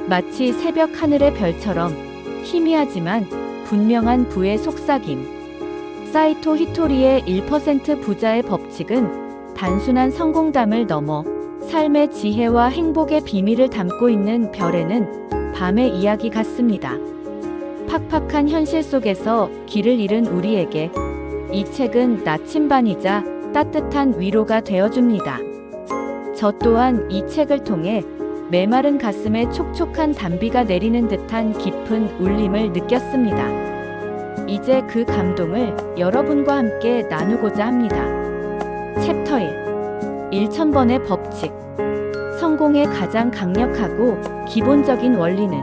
마치 새벽 하늘의 별처럼 희미하지만 분명한 부의 속삭임. 사이토 히토리의 1% 부자의 법칙은 단순한 성공담을 넘어 삶의 지혜와 행복의 비밀을 담고 있는 별에는 밤의 이야기 같습니다. 팍팍한 현실 속에서 길을 잃은 우리에게 이 책은 나침반이자 따뜻한 위로가 되어줍니다. 저 또한 이 책을 통해 메마른 가슴에 촉촉한 단비가 내리는 듯한 깊은 울림을 느꼈습니다. 이제 그 감동을 여러분과 함께 나누고자 합니다. 챕터 1. 1000번의 법칙. 성공의 가장 강력하고 기본적인 원리는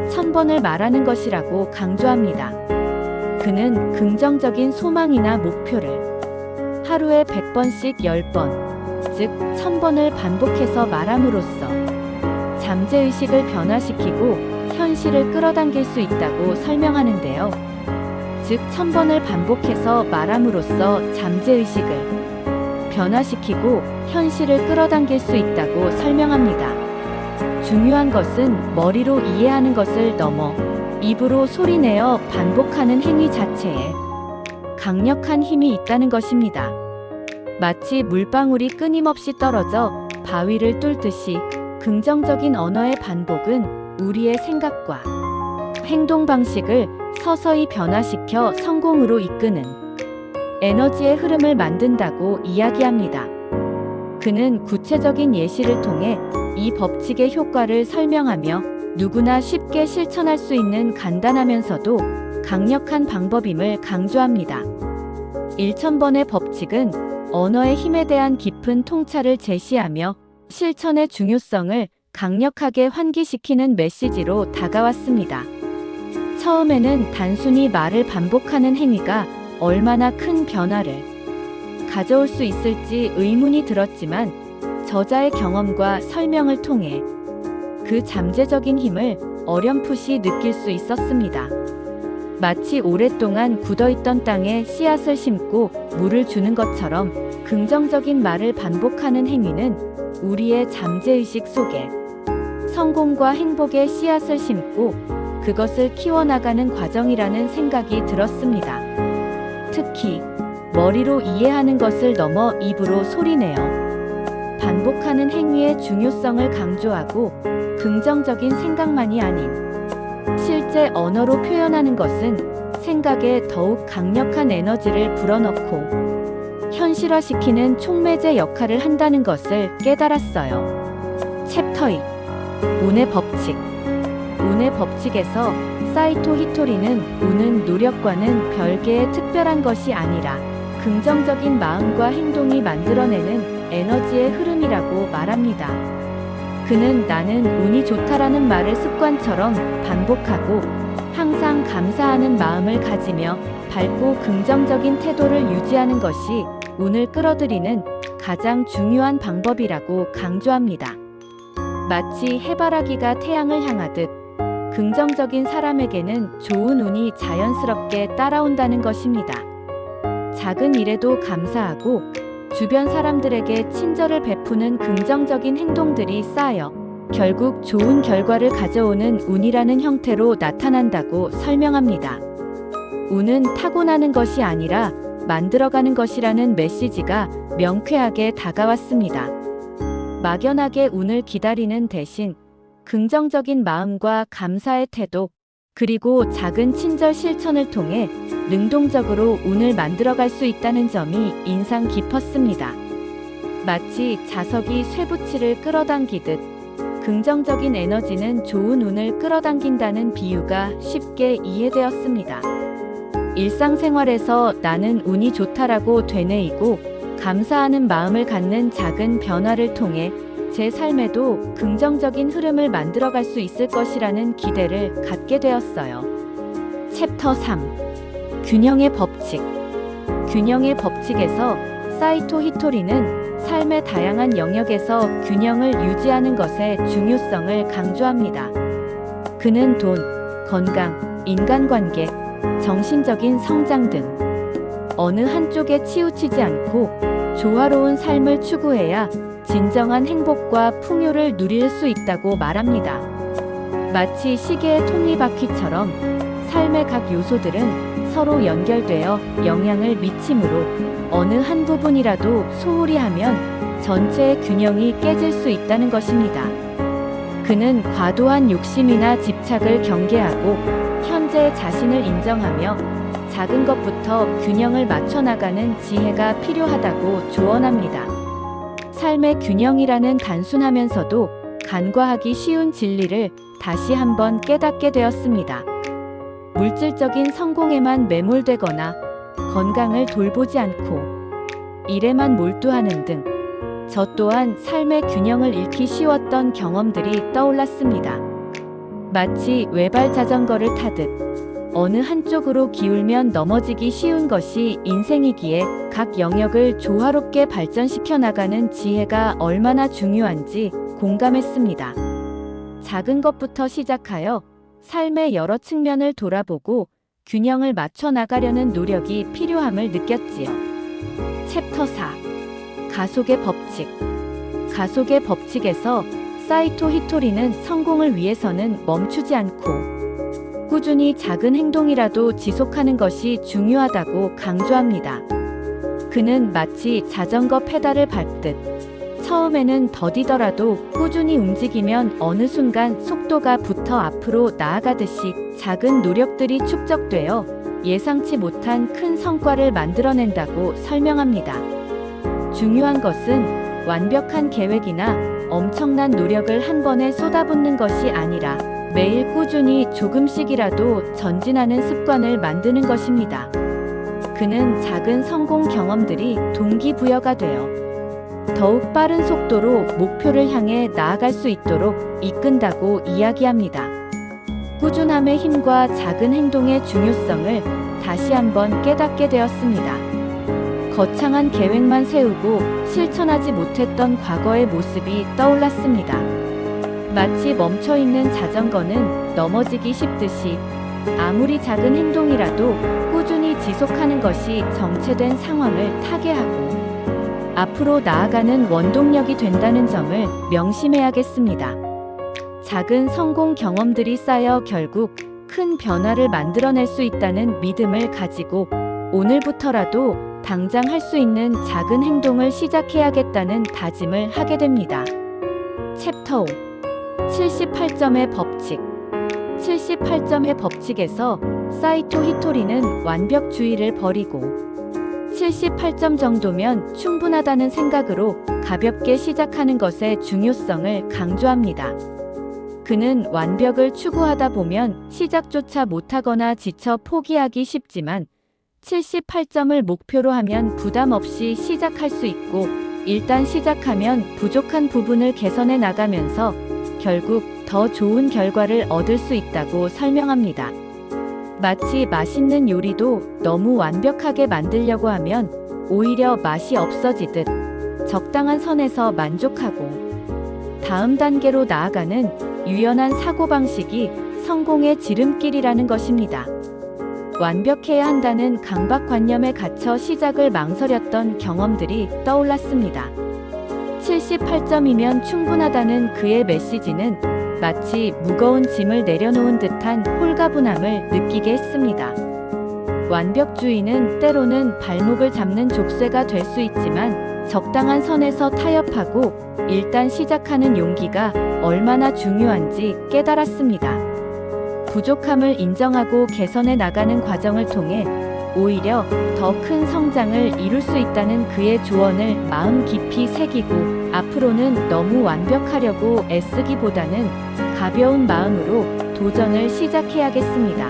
1000번을 말하는 것이라고 강조합니다. 그는 긍정적인 소망이나 목표를 하루에 100번씩 10번, 즉 1000번을 반복해서 말함으로써 잠재의식을 변화시키고 현실을 끌어당길 수 있다고 설명하는데요. 즉 1000번을 반복해서 말함으로써 잠재의식을 변화시키고 현실을 끌어당길 수 있다고 설명합니다. 중요한 것은 머리로 이해하는 것을 넘어 입으로 소리내어 반복하는 행위 자체에 강력한 힘이 있다는 것입니다. 마치 물방울이 끊임없이 떨어져 바위를 뚫듯이 긍정적인 언어의 반복은 우리의 생각과 행동 방식을 서서히 변화시켜 성공으로 이끄는 에너지의 흐름을 만든다고 이야기합니다. 그는 구체적인 예시를 통해 이 법칙의 효과를 설명하며 누구나 쉽게 실천할 수 있는 간단하면서도 강력한 방법임을 강조합니다. 1000번의 법칙은 언어의 힘에 대한 깊은 통찰을 제시하며 실천의 중요성을 강력하게 환기시키는 메시지로 다가왔습니다. 처음에는 단순히 말을 반복하는 행위가 얼마나 큰 변화를 가져올 수 있을지 의문이 들었지만 저자의 경험과 설명을 통해 그 잠재적인 힘을 어렴풋이 느낄 수 있었습니다. 마치 오랫동안 굳어있던 땅에 씨앗을 심고 물을 주는 것처럼 긍정적인 말을 반복하는 행위는 우리의 잠재의식 속에 성공과 행복의 씨앗을 심고 그것을 키워나가는 과정이라는 생각이 들었습니다. 특히 머리로 이해하는 것을 넘어 입으로 소리내어 반복하는 행위의 중요성을 강조하고 긍정적인 생각만이 아닌 실제 언어로 표현하는 것은 생각에 더욱 강력한 에너지를 불어넣고 현실화시키는 촉매제 역할을 한다는 것을 깨달았어요. 챕터 2. 운의 법칙. 운의 법칙에서 사이토 히토리는 운은 노력과는 별개의 특별한 것이 아니라 긍정적인 마음과 행동이 만들어내는 에너지의 흐름이라고 말합니다. 그는 나는 운이 좋다라는 말을 습관처럼 반복하고 항상 감사하는 마음을 가지며 밝고 긍정적인 태도를 유지하는 것이 운을 끌어들이는 가장 중요한 방법이라고 강조합니다. 마치 해바라기가 태양을 향하듯 긍정적인 사람에게는 좋은 운이 자연스럽게 따라온다는 것입니다. 작은 일에도 감사하고 주변 사람들에게 친절을 베푸는 긍정적인 행동들이 쌓여 결국 좋은 결과를 가져오는 운이라는 형태로 나타난다고 설명합니다. 운은 타고나는 것이 아니라 만들어가는 것이라는 메시지가 명쾌하게 다가왔습니다. 막연하게 운을 기다리는 대신 긍정적인 마음과 감사의 태도, 그리고 작은 친절 실천을 통해 능동적으로 운을 만들어갈 수 있다는 점이 인상 깊었습니다. 마치 자석이 쇠붙이를 끌어당기듯 긍정적인 에너지는 좋은 운을 끌어당긴다는 비유가 쉽게 이해되었습니다. 일상생활에서 나는 운이 좋다라고 되뇌이고 감사하는 마음을 갖는 작은 변화를 통해 제 삶에도 긍정적인 흐름을 만들어갈 수 있을 것이라는 기대를 갖게 되었어요. 챕터 3. 균형의 법칙. 균형의 법칙에서 사이토 히토리는 삶의 다양한 영역에서 균형을 유지하는 것의 중요성을 강조합니다. 그는 돈, 건강, 인간관계, 정신적인 성장 등 어느 한쪽에 치우치지 않고 조화로운 삶을 추구해야 진정한 행복과 풍요를 누릴 수 있다고 말합니다. 마치 시계의 톱니바퀴처럼 삶의 각 요소들은 서로 연결되어 영향을 미치므로 어느 한 부분이라도 소홀히 하면 전체의 균형이 깨질 수 있다는 것입니다. 그는 과도한 욕심이나 집착을 경계하고 현재의 자신을 인정하며 작은 것부터 균형을 맞춰 나가는 지혜가 필요하다고 조언합니다. 삶의 균형이라는 단순하면서도 간과하기 쉬운 진리를 다시 한번 깨닫게 되었습니다. 물질적인 성공에만 매몰되거나 건강을 돌보지 않고 일에만 몰두하는 등 저 또한 삶의 균형을 잃기 쉬웠던 경험들이 떠올랐습니다. 마치 외발 자전거를 타듯 어느 한쪽으로 기울면 넘어지기 쉬운 것이 인생이기에 각 영역을 조화롭게 발전시켜 나가는 지혜가 얼마나 중요한지 공감했습니다. 작은 것부터 시작하여 삶의 여러 측면을 돌아보고 균형을 맞춰 나가려는 노력이 필요함을 느꼈지요. 챕터 4. 가속의 법칙. 가속의 법칙에서 사이토 히토리는 성공을 위해서는 멈추지 않고 꾸준히 작은 행동이라도 지속하는 것이 중요하다고 강조합니다. 그는 마치 자전거 페달을 밟듯 처음에는 더디더라도 꾸준히 움직이면 어느 순간 속도가 붙어 앞으로 나아가듯이 작은 노력들이 축적되어 예상치 못한 큰 성과를 만들어낸다고 설명합니다. 중요한 것은 완벽한 계획이나 엄청난 노력을 한 번에 쏟아붓는 것이 아니라 매일 꾸준히 조금씩이라도 전진하는 습관을 만드는 것입니다. 그는 작은 성공 경험들이 동기부여가 되어 더욱 빠른 속도로 목표를 향해 나아갈 수 있도록 이끈다고 이야기합니다. 꾸준함의 힘과 작은 행동의 중요성을 다시 한번 깨닫게 되었습니다. 거창한 계획만 세우고 실천하지 못했던 과거의 모습이 떠올랐습니다. 마치 멈춰있는 자전거는 넘어지기 쉽듯이 아무리 작은 행동이라도 꾸준히 지속하는 것이 정체된 상황을 타개하고 앞으로 나아가는 원동력이 된다는 점을 명심해야겠습니다. 작은 성공 경험들이 쌓여 결국 큰 변화를 만들어낼 수 있다는 믿음을 가지고 오늘부터라도 당장 할 수 있는 작은 행동을 시작해야겠다는 다짐을 하게 됩니다. 챕터 5. 78점의 법칙. 78점의 법칙에서 사이토 히토리는 완벽주의를 버리고 78점 정도면 충분하다는 생각으로 가볍게 시작하는 것의 중요성을 강조합니다. 그는 완벽을 추구하다 보면 시작조차 못하거나 지쳐 포기하기 쉽지만 78점을 목표로 하면 부담 없이 시작할 수 있고 일단 시작하면 부족한 부분을 개선해 나가면서 결국 더 좋은 결과를 얻을 수 있다고 설명합니다. 마치 맛있는 요리도 너무 완벽하게 만들려고 하면 오히려 맛이 없어지듯 적당한 선에서 만족하고 다음 단계로 나아가는 유연한 사고방식이 성공의 지름길이라는 것입니다. 완벽해야 한다는 강박관념에 갇혀 시작을 망설였던 경험들이 떠올랐습니다. 78점이면 충분하다는 그의 메시지는 마치 무거운 짐을 내려놓은 듯한 홀가분함을 느끼게 했습니다. 완벽주의는 때로는 발목을 잡는 족쇄가 될 수 있지만 적당한 선에서 타협하고 일단 시작하는 용기가 얼마나 중요한지 깨달았습니다. 부족함을 인정하고 개선해 나가는 과정을 통해 오히려 더 큰 성장을 이룰 수 있다는 그의 조언을 마음 깊이 새기고 앞으로는 너무 완벽하려고 애쓰기보다는 가벼운 마음으로 도전을 시작해야겠습니다.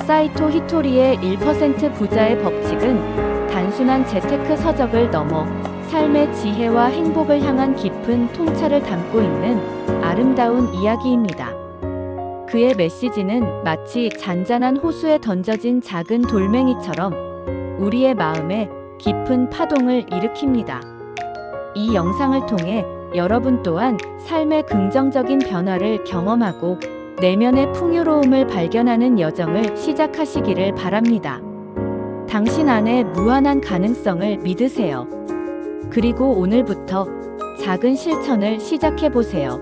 사이토 히토리의 1% 부자의 법칙은 단순한 재테크 서적을 넘어 삶의 지혜와 행복을 향한 깊은 통찰을 담고 있는 아름다운 이야기입니다. 그의 메시지는 마치 잔잔한 호수에 던져진 작은 돌멩이처럼 우리의 마음에 깊은 파동을 일으킵니다. 이 영상을 통해 여러분 또한 삶의 긍정적인 변화를 경험하고 내면의 풍요로움을 발견하는 여정을 시작하시기를 바랍니다. 당신 안에 무한한 가능성을 믿으세요. 그리고 오늘부터 작은 실천을 시작해보세요.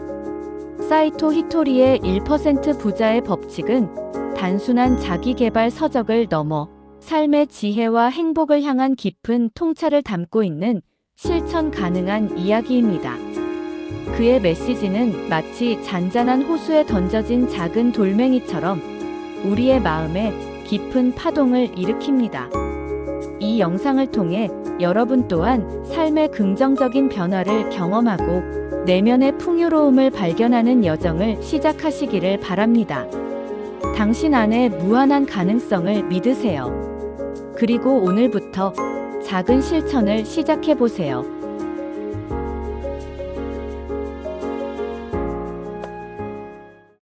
사이토 히토리의 1% 부자의 법칙은 단순한 자기계발 서적을 넘어 삶의 지혜와 행복을 향한 깊은 통찰을 담고 있는 실천 가능한 이야기입니다. 그의 메시지는 마치 잔잔한 호수에 던져진 작은 돌멩이처럼 우리의 마음에 깊은 파동을 일으킵니다. 이 영상을 통해 여러분 또한 삶의 긍정적인 변화를 경험하고 내면의 풍요로움을 발견하는 여정을 시작하시기를 바랍니다. 당신 안에 무한한 가능성을 믿으세요. 그리고 오늘부터 작은 실천을 시작해 보세요.